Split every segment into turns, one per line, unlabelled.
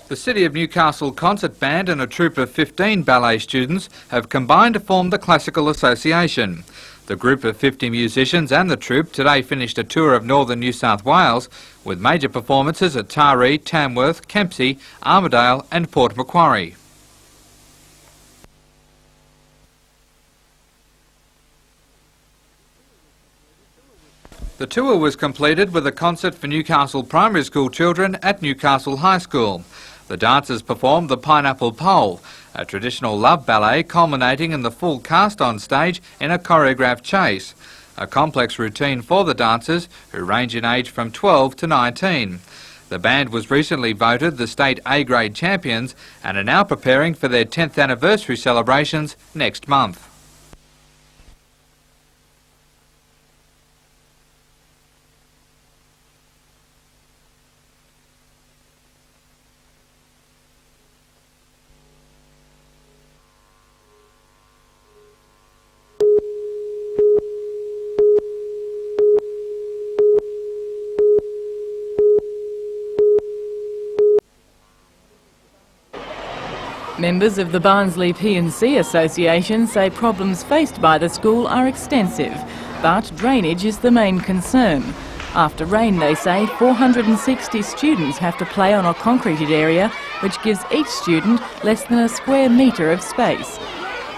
The City of Newcastle Concert Band and a troupe of 15 ballet students have combined to form the Classical Association. The group of 50 musicians and the troupe today finished a tour of northern New South Wales with major performances at Taree, Tamworth, Kempsey, Armidale and Port Macquarie. The tour was completed with a concert for Newcastle primary school children at Newcastle High School. The dancers performed the Pineapple Pole, a traditional love ballet culminating in the full cast on stage in a choreographed chase, a complex routine for the dancers who range in age from 12 to 19. The band was recently voted the state A-grade champions and are now preparing for their 10th anniversary celebrations next month.
Members of the Barnsley P&C Association say problems faced by the school are extensive, but drainage is the main concern. After rain, they say, 460 students have to play on a concreted area, which gives each student less than a square metre of space.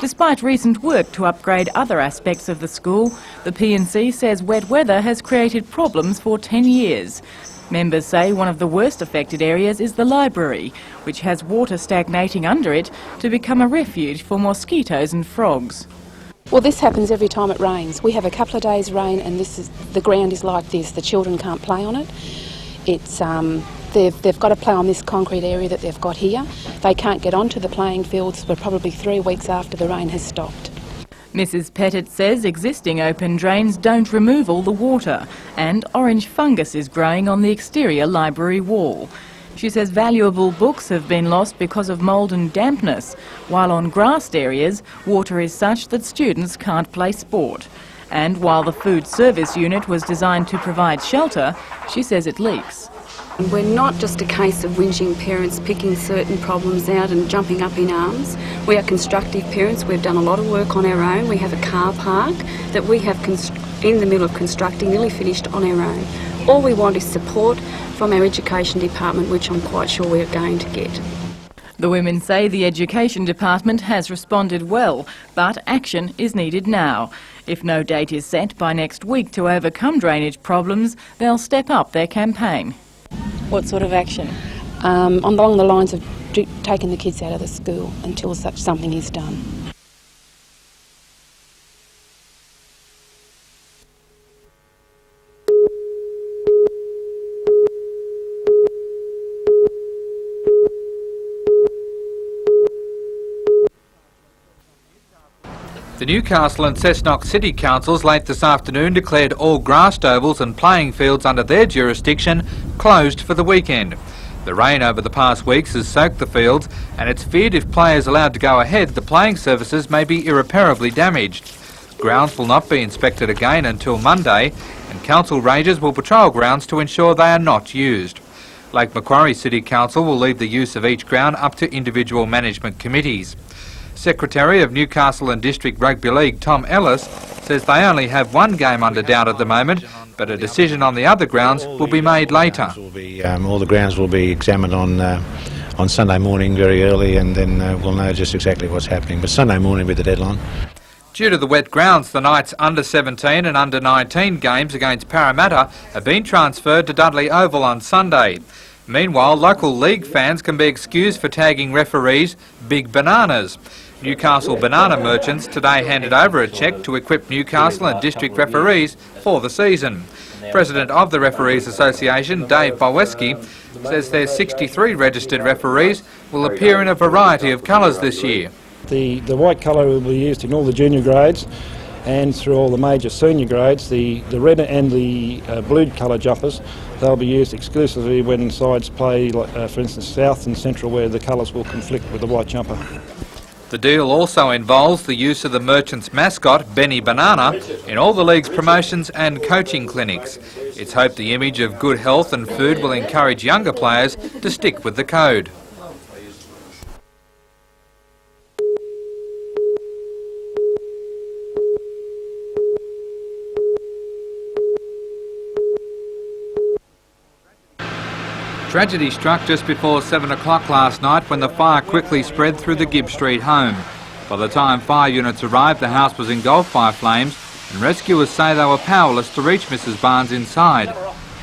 Despite recent work to upgrade other aspects of the school, the P&C says wet weather has created problems for 10 years. Members say one of the worst affected areas is the library, which has water stagnating under it to become a refuge for mosquitoes and frogs.
Well, this happens every time it rains. We have a couple of days rain and the ground is like this. The children can't play on it. It's they've got to play on this concrete area that they've got here. They can't get onto the playing fields for probably 3 weeks after the rain has stopped.
Mrs Pettit says existing open drains don't remove all the water and orange fungus is growing on the exterior library wall. She says valuable books have been lost because of mould and dampness, while on grassed areas water is such that students can't play sport. And while the food service unit was designed to provide shelter, she says it leaks.
We're not just a case of whinging parents picking certain problems out and jumping up in arms. We are constructive parents. We've done a lot of work on our own. We have a car park that we have in the middle of constructing, nearly finished on our own. All we want is support from our education department, which I'm quite sure we're going to get.
The women say the education department has responded well, but action is needed now. If no date is set by next week to overcome drainage problems, they'll step up their campaign. What sort of action?
Along the lines of taking the kids out of the school until something is done.
The Newcastle and Cessnock City Councils late this afternoon declared all grassed ovals and playing fields under their jurisdiction closed for the weekend. The rain over the past weeks has soaked the fields and it's feared if players allowed to go ahead, the playing surfaces may be irreparably damaged. Grounds will not be inspected again until Monday and council rangers will patrol grounds to ensure they are not used. Lake Macquarie City Council will leave the use of each ground up to individual management committees. Secretary of Newcastle and District Rugby League Tom Ellis says they only have one game under doubt at the moment, but a decision on the other grounds will be made later.
All the grounds will be examined on Sunday morning very early and then we'll know just exactly what's happening, but Sunday morning will be the deadline.
Due to the wet grounds, the Knights under-17 and under-19 games against Parramatta have been transferred to Dudley Oval on Sunday. Meanwhile, local league fans can be excused for tagging referees big bananas. Newcastle banana merchants today handed over a cheque to equip Newcastle and district referees for the season. President of the Referees Association, Dave Boweski, says their 63 registered referees will appear in a variety of colours this year.
The white colour will be used in all the junior grades and through all the major senior grades. The red and the blue colour jumpers, they'll be used exclusively when sides play, for instance, South and Central, where the colours will conflict with the white jumper.
The deal also involves the use of the Merchants mascot, Benny Banana, in all the league's promotions and coaching clinics. It's hoped the image of good health and food will encourage younger players to stick with the code. Tragedy struck just before 7 o'clock last night when the fire quickly spread through the Gibb Street home. By the time fire units arrived, the house was engulfed by flames and rescuers say they were powerless to reach Mrs Barnes inside.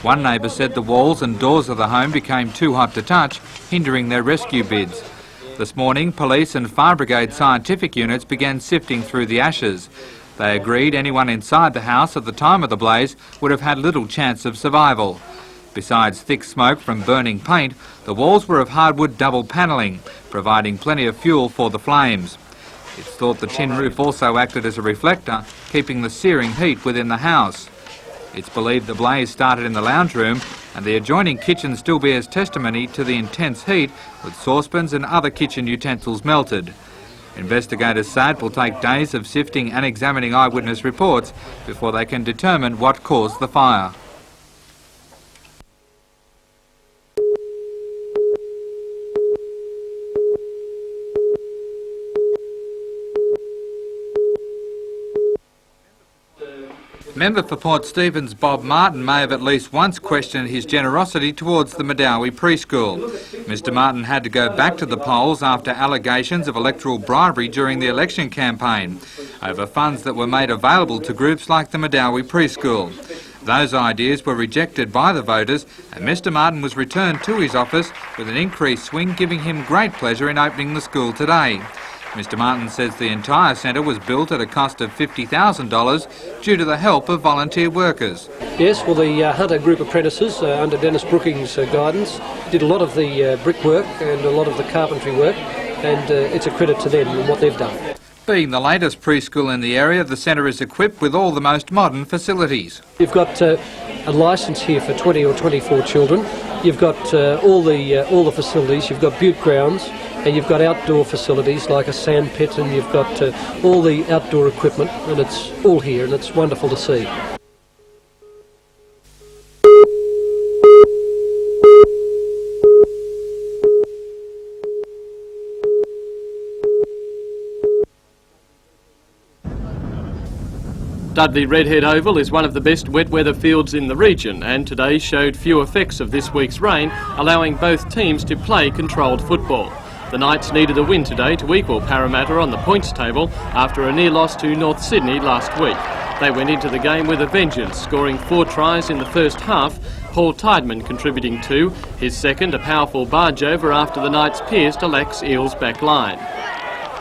One neighbour said the walls and doors of the home became too hot to touch, hindering their rescue bids. This morning, police and fire brigade scientific units began sifting through the ashes. They agreed anyone inside the house at the time of the blaze would have had little chance of survival. Besides thick smoke from burning paint, the walls were of hardwood double panelling, providing plenty of fuel for the flames. It's thought the tin roof also acted as a reflector, keeping the searing heat within the house. It's believed the blaze started in the lounge room, and the adjoining kitchen still bears testimony to the intense heat, with saucepans and other kitchen utensils melted. Investigators say it will take days of sifting and examining eyewitness reports before they can determine what caused the fire. Member for Port Stephens Bob Martin may have at least once questioned his generosity towards the Madawi preschool. Mr Martin had to go back to the polls after allegations of electoral bribery during the election campaign over funds that were made available to groups like the Madawi preschool. Those ideas were rejected by the voters and Mr Martin was returned to his office with an increased swing, giving him great pleasure in opening the school today. Mr Martin says the entire centre was built at a cost of $50,000 due to the help of volunteer workers.
Yes, well, the Hunter Group apprentices under Dennis Brooking's guidance did a lot of the brickwork and a lot of the carpentry work, and it's a credit to them and what they've done.
Being the latest preschool in the area, the centre is equipped with all the most modern facilities.
You've got a licence here for 20 or 24 children. You've got all the facilities. You've got butte grounds. And you've got outdoor facilities like a sand pit, and you've got all the outdoor equipment, and it's all here, and it's wonderful to see.
Dudley Redhead Oval is one of the best wet weather fields in the region, and today showed few effects of this week's rain, allowing both teams to play controlled football. The Knights needed a win today to equal Parramatta on the points table after a near loss to North Sydney last week. They went into the game with a vengeance, scoring 4 tries in the first half, Paul Tideman contributing 2, his second a powerful barge over after the Knights pierced a lax Eels back line.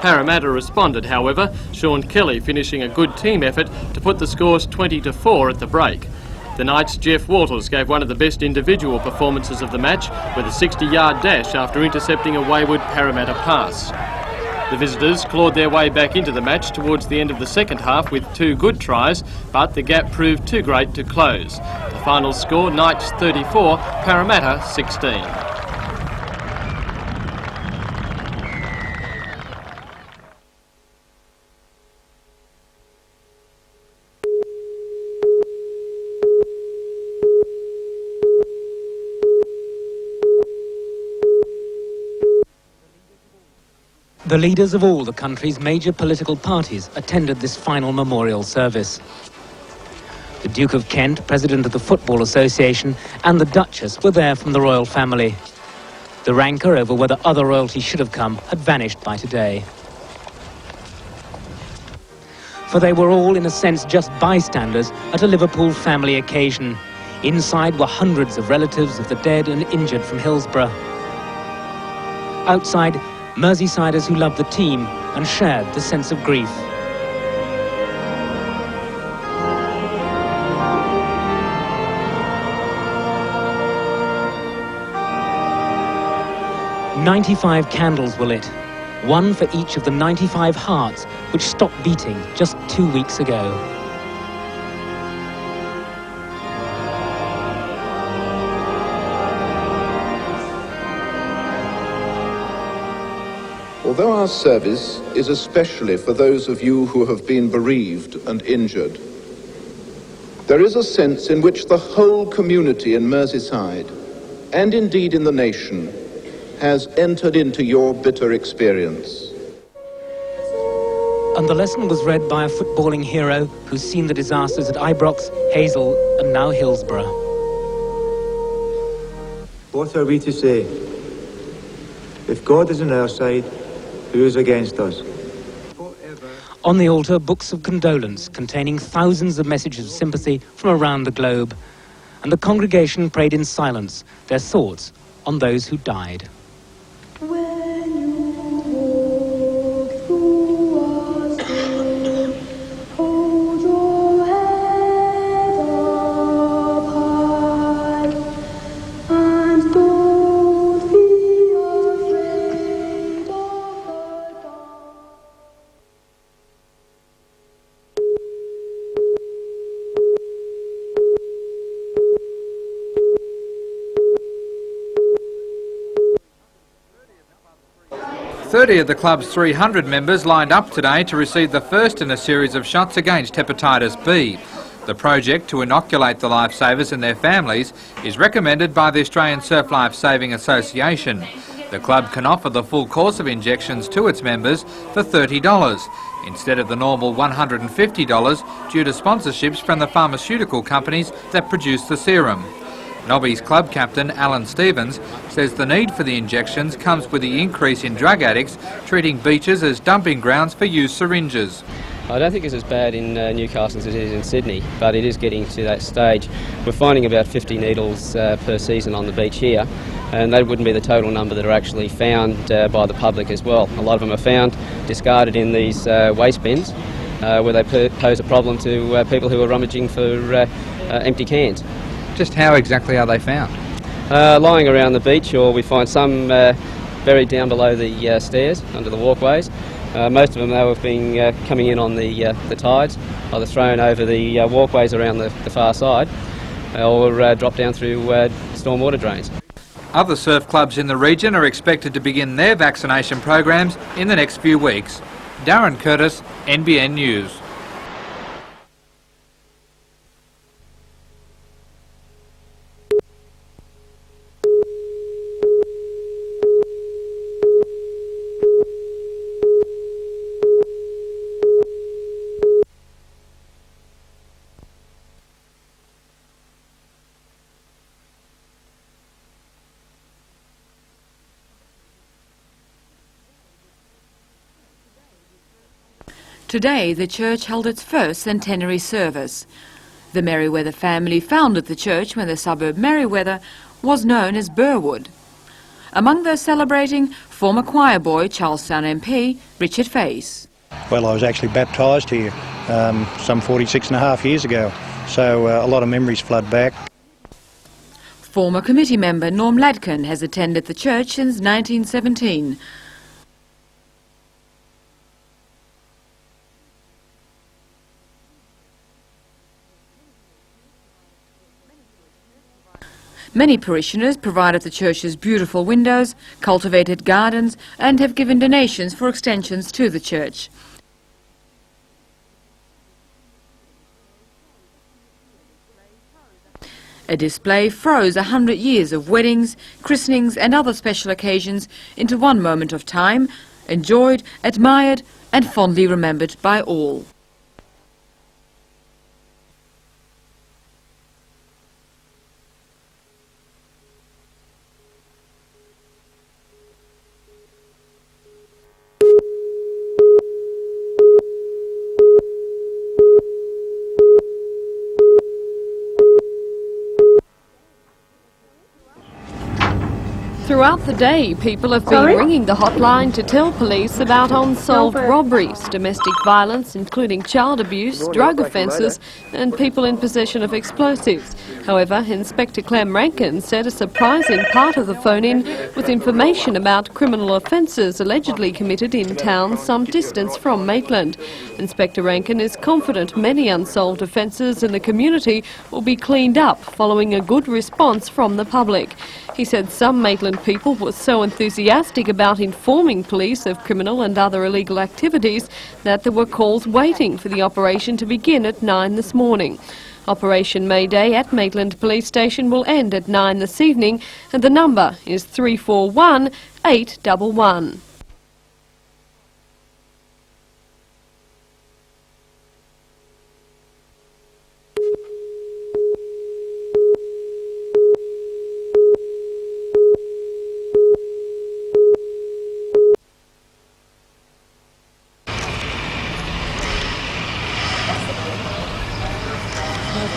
Parramatta responded, however, Sean Kelly finishing a good team effort to put the scores 20-4 at the break. The Knights' Jeff Walters gave one of the best individual performances of the match with a 60-yard dash after intercepting a wayward Parramatta pass. The visitors clawed their way back into the match towards the end of the second half with 2 good tries, but the gap proved too great to close. The final score, Knights 34, Parramatta 16.
The leaders of all the country's major political parties attended this final memorial service. The Duke of Kent, President of the Football Association, and the Duchess were there from the royal family. The rancour over whether other royalty should have come had vanished by today. For they were all, in a sense, just bystanders at a Liverpool family occasion. Inside were hundreds of relatives of the dead and injured from Hillsborough. Outside, Merseysiders who loved the team and shared the sense of grief. "95 candles were lit, one for each of the 95 hearts which stopped beating just 2 weeks ago.
Although our service is especially for those of you who have been bereaved and injured, there is a sense in which the whole community in Merseyside, and indeed in the nation, has entered into your bitter experience.
And the lesson was read by a footballing hero who's seen the disasters at Ibrox, Hazel and now Hillsborough.
What are we to say? If God is on our side, who is against us?
On the altar, books of condolence containing thousands of messages of sympathy from around the globe. And the congregation prayed in silence their thoughts on those who died.
Thirty of the club's 300 members lined up today to receive the first in a series of shots against hepatitis B. The project to inoculate the lifesavers and their families is recommended by the Australian Surf Life Saving Association. The club can offer the full course of injections to its members for $30 instead of the normal $150 due to sponsorships from the pharmaceutical companies that produce the serum. Nobby's club captain, Alan Stevens, says the need for the injections comes with the increase in drug addicts treating beaches as dumping grounds for used syringes.
I don't think it's as bad in Newcastle as it is in Sydney, but it is getting to that stage. We're finding about 50 needles per season on the beach here, and that wouldn't be the total number that are actually found by the public as well. A lot of them are found discarded in these waste bins, where they pose a problem to people who are rummaging for empty cans.
Just how exactly are they found?
Lying around the beach, or we find some buried down below the stairs, under the walkways. Most of them, though, have been coming in on the tides, either thrown over the walkways around the far side, or dropped down through stormwater drains.
Other surf clubs in the region are expected to begin their vaccination programs in the next few weeks. Darren Curtis, NBN News.
Today, the church held its first centenary service. The Merriweather family founded the church when the suburb Merriweather was known as Burwood. Among those celebrating, former choir boy Charlestown MP Richard Face.
Well, I was actually baptised here some 46 and a half years ago, so a lot of memories flood back.
Former committee member Norm Ladkin has attended the church since 1917. Many parishioners provided the church's beautiful windows, cultivated gardens, and have given donations for extensions to the church. A display froze 100 years of weddings, christenings and other special occasions into one moment of time, enjoyed, admired and fondly remembered by all.
Throughout the day, people have been ringing the hotline to tell police about unsolved robberies, domestic violence, including child abuse, drug offences and people in possession of explosives. However, Inspector Clem Rankin said a surprising part of the phone-in was information about criminal offences allegedly committed in towns some distance from Maitland. Inspector Rankin is confident many unsolved offences in the community will be cleaned up following a good response from the public. He said some Maitland people were so enthusiastic about informing police of criminal and other illegal activities that there were calls waiting for the operation to begin at 9 this morning. Operation Mayday at Maitland Police Station will end at 9 this evening and the number is 341 811.
Who's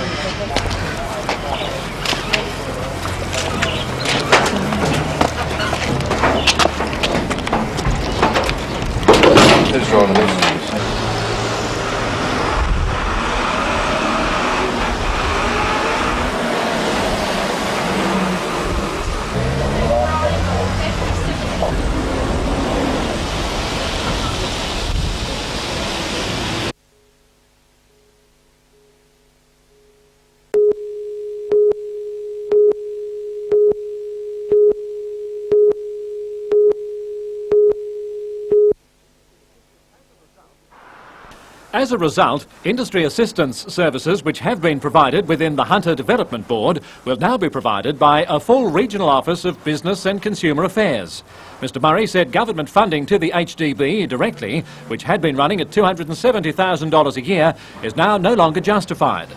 driving this?
As a result, industry assistance services which have been provided within the Hunter Development Board will now be provided by a full regional office of Business and Consumer Affairs. Mr Murray said government funding to the HDB directly, which had been running at $270,000 a year, is now no longer justified.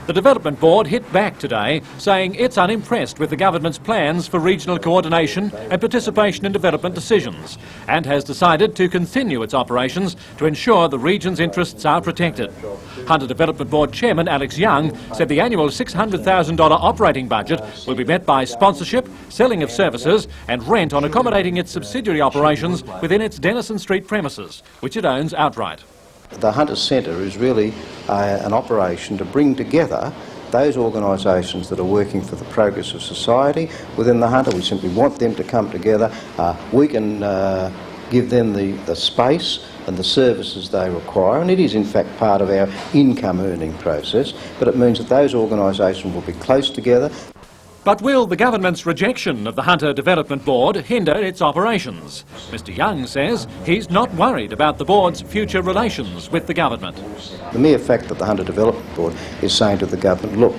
The Development Board hit back today, saying it's unimpressed with the government's plans for regional coordination and participation in development decisions, and has decided to continue its operations to ensure the region's interests are protected. Hunter Development Board Chairman Alex Young said the annual $600,000 operating budget will be met by sponsorship, selling of services and rent on accommodating its subsidiary operations within its Denison Street premises, which it owns outright.
The Hunter Centre is really an operation to bring together those organisations that are working for the progress of society within the Hunter. We simply want them to come together. We can give them the space and the services they require, and it is in fact part of our income earning process, but it means that those organisations will be close together.
But will the government's rejection of the Hunter Development Board hinder its operations? Mr Young says he's not worried about the board's future relations with the government.
The mere fact that the Hunter Development Board is saying to the government, look,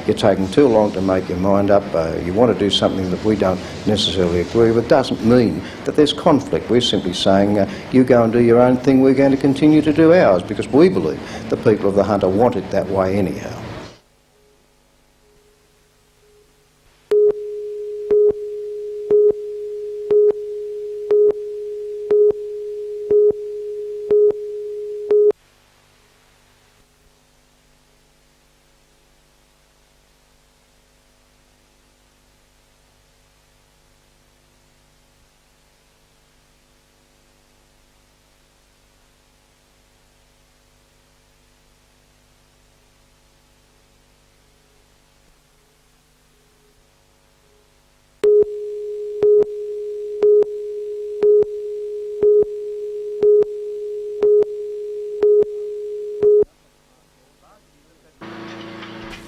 you're taking too long to make your mind up, you want to do something that we don't necessarily agree with, doesn't mean that there's conflict. We're simply saying, you go and do your own thing, we're going to continue to do ours, because we believe the people of the Hunter want it that way anyhow.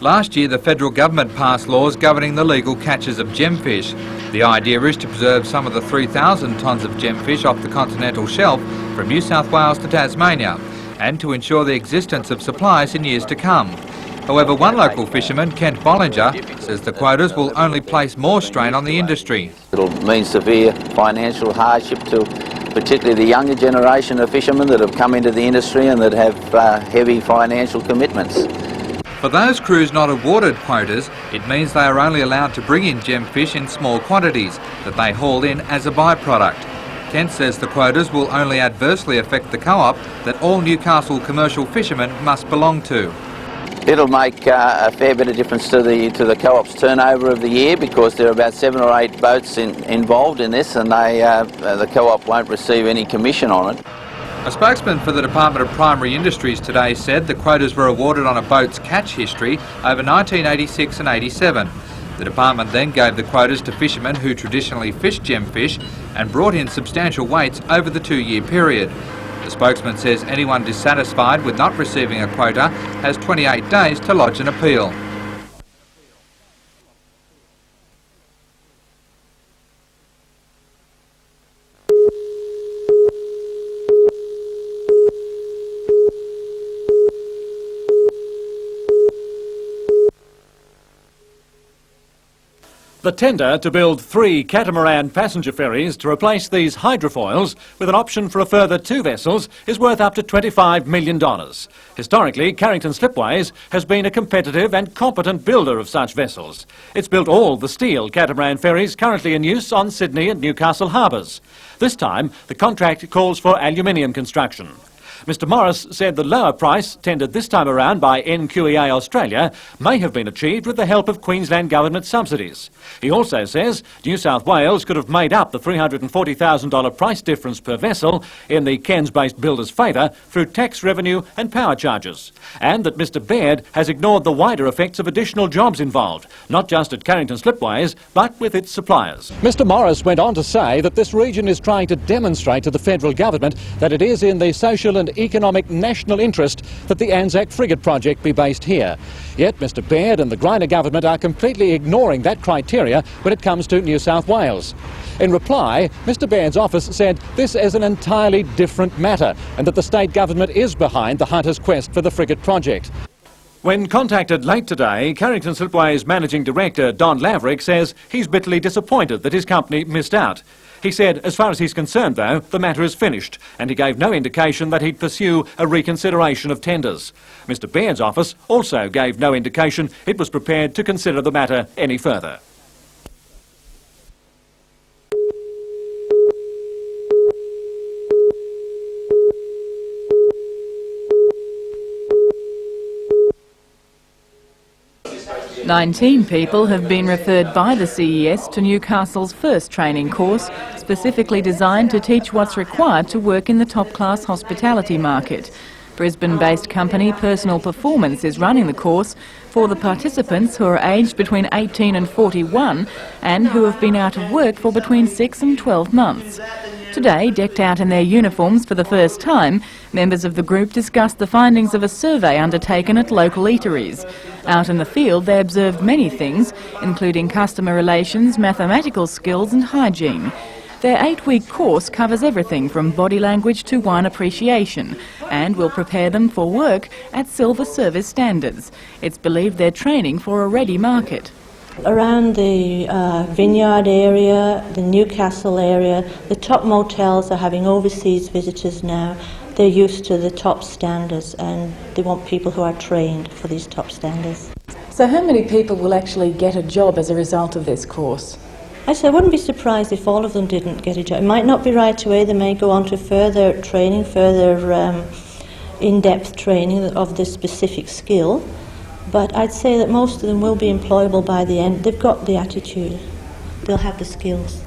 Last year, the federal government passed laws governing the legal catches of gemfish. The idea is to preserve some of the 3,000 tonnes of gemfish off the continental shelf from New South Wales to Tasmania, and to ensure the existence of supplies in years to come. However, one local fisherman, Kent Bollinger, says the quotas will only place more strain on the industry.
It'll mean severe financial hardship to particularly the younger generation of fishermen that have come into the industry and that have heavy financial commitments.
For those crews not awarded quotas, it means they are only allowed to bring in gemfish in small quantities that they haul in as a byproduct. Kent says the quotas will only adversely affect the co-op that all Newcastle commercial fishermen must belong to.
It'll make a fair bit of difference to the co-op's turnover of the year, because there are about 7 or 8 boats involved in this, and the co-op won't receive any commission on it.
A spokesman for the Department of Primary Industries today said the quotas were awarded on a boat's catch history over 1986 and 87. The department then gave the quotas to fishermen who traditionally fished gemfish and brought in substantial weights over the 2-year period. The spokesman says anyone dissatisfied with not receiving a quota has 28 days to lodge an appeal.
The tender to build 3 catamaran passenger ferries to replace these hydrofoils with an option for a further 2 vessels is worth up to $25 million. Historically, Carrington Slipways has been a competitive and competent builder of such vessels. It's built all the steel catamaran ferries currently in use on Sydney and Newcastle harbours. This time, the contract calls for aluminium construction. Mr Morris said the lower price tendered this time around by NQEA Australia may have been achieved with the help of Queensland Government subsidies. He also says New South Wales could have made up the $340,000 price difference per vessel in the Cairns-based builder's favour through tax revenue and power charges, and that Mr Baird has ignored the wider effects of additional jobs involved, not just at Carrington Slipways, but with its suppliers. Mr Morris went on to say that this region is trying to demonstrate to the federal government that it is in the social and economic national interest that the Anzac frigate project be based here. Yet Mr Baird and the Greiner government are completely ignoring that criteria when it comes to New South Wales. In reply, Mr Baird's office said this is an entirely different matter and that the state government is behind the Hunter's quest for the frigate project. When contacted late today, Carrington Slipways Managing Director Don Laverick says he's bitterly disappointed that his company missed out. He said, as far as he's concerned though, the matter is finished, and he gave no indication that he'd pursue a reconsideration of tenders. Mr Baird's office also gave no indication it was prepared to consider the matter any further.
"19 people have been referred by the CES to Newcastle's first training course, specifically designed to teach what's required to work in the top-class hospitality market. Brisbane-based company Personal Performance is running the course for the participants who are aged between 18 and 41 and who have been out of work for between 6 and 12 months. Today, decked out in their uniforms for the first time, members of the group discussed the findings of a survey undertaken at local eateries. Out in the field, they observed many things, including customer relations, mathematical skills and hygiene. Their 8-week course covers everything from body language to wine appreciation and will prepare them for work at silver service standards. It's believed they're training for a ready market.
Around the Vineyard area, the Newcastle area, the top motels are having overseas visitors now. They're used to the top standards and they want people who are trained for these top standards.
So how many people will actually get a job as a result of this course?
I wouldn't be surprised if all of them didn't get a job. It might not be right away. They may go on to further training, further in-depth training of this specific skill. But I'd say that most of them will be employable by the end. They've got the attitude. They'll have the skills.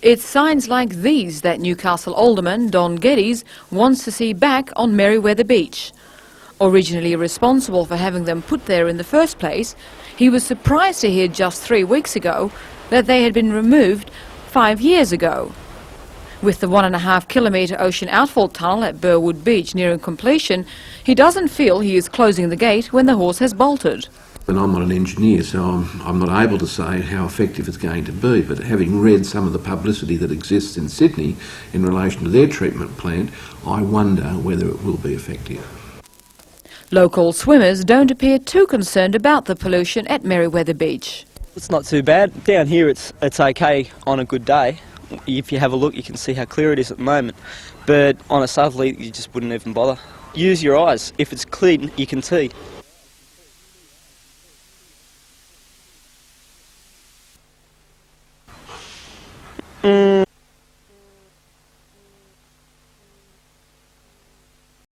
It's signs like these that Newcastle Alderman Don Geddes wants to see back on Merewether Beach. Originally responsible for having them put there in the first place, he was surprised to hear just 3 weeks ago that they had been removed 5 years ago. With the 1.5 kilometre ocean outfall tunnel at Burwood Beach nearing completion, he doesn't feel he is closing the gate when the horse has bolted.
And I'm not an engineer, so I'm not able to say how effective it's going to be, but having read some of the publicity that exists in Sydney in relation to their treatment plant, I wonder whether it will be effective.
Local swimmers don't appear too concerned about the pollution at Merewether Beach.
It's not too bad. Down here it's okay on a good day. If you have a look you can see how clear it is at the moment, but on a southerly you just wouldn't even bother. Use your eyes. If it's clean you can see.